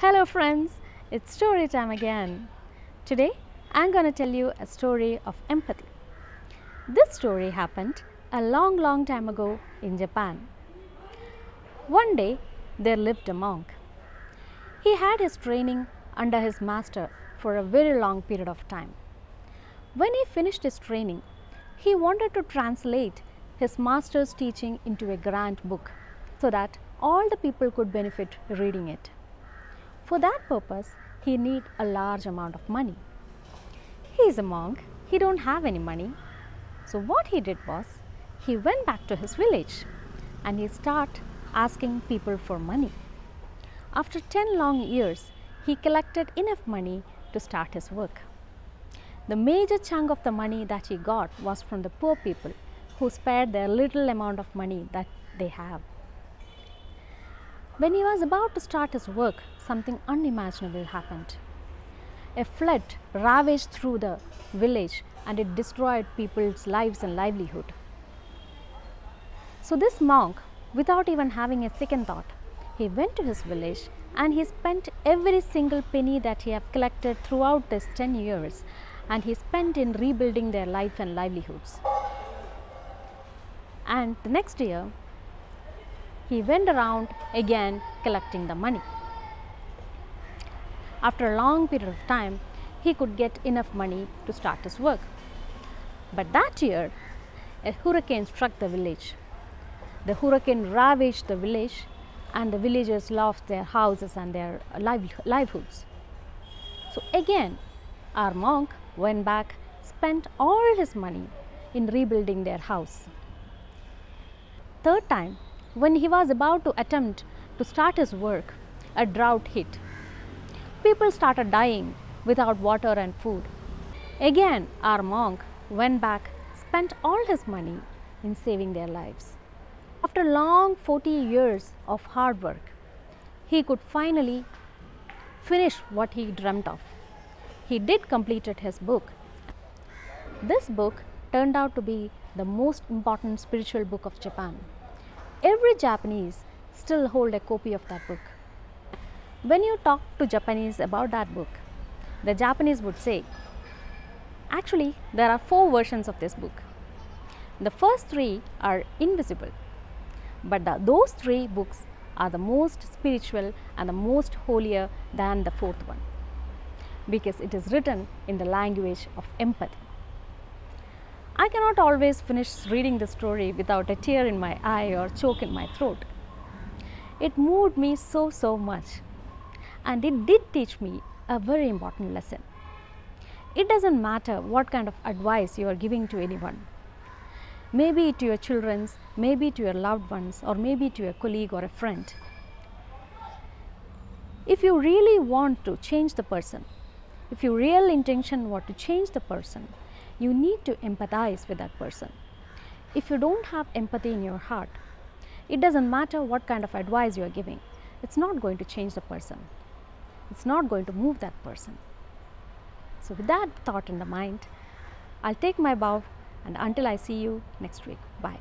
Hello friends, it's story time again. Today I'm going to tell you a story of empathy. This story happened a long time ago in Japan. One day there lived a monk. He had his training under his master for a very long period of time. When he finished his training, he wanted to translate his master's teaching into a grand book so that all the people could benefit reading it. For that purpose, he need a large amount of money. He is a monk, he don't have any money. So what he did was, he went back to his village and he started asking people for money. After 10 long years, he collected enough money to start his work. The major chunk of the money that he got was from the poor people who spared their little amount of money that they have. When he was about to start his work, something unimaginable happened. A flood ravaged through the village and it destroyed people's lives and livelihood. So this monk, without even having a second thought, he went to his village and he spent every single penny that he had collected throughout these 10 years, and he spent in rebuilding their life and livelihoods. And the next year, he went around again collecting the money. After a long period of time, he could get enough money to start his work. But that year, a hurricane struck the village. The hurricane ravaged the village and the villagers lost their houses and their livelihoods. So again, our monk went back, spent all his money in rebuilding their house. Third time, when he was about to attempt to start his work, a drought hit. People started dying without water and food. Again, our monk went back, spent all his money in saving their lives. After long 40 years of hard work, he could finally finish what he dreamt of. He did completed his book. This book turned out to be the most important spiritual book of Japan. Every Japanese still hold a copy of that book. When you talk to Japanese about that book, the Japanese would say, actually there are 4 versions of this book. The first 3 are invisible, but those 3 books are the most spiritual and the most holier than the 4th one, because it is written in the language of empathy. I cannot always finish reading the story without a tear in my eye or choke in my throat. It moved me so much, and it did teach me a very important lesson. It doesn't matter what kind of advice you are giving to anyone, maybe to your children, maybe to your loved ones, or maybe to a colleague or a friend. If you really want to change the person, if your real intention was to change the person, you need to empathize with that person. If you don't have empathy in your heart, it doesn't matter what kind of advice you are giving. It's not going to change the person. It's not going to move that person. So with that thought in the mind, I'll take my bow, and until I see you next week. Bye.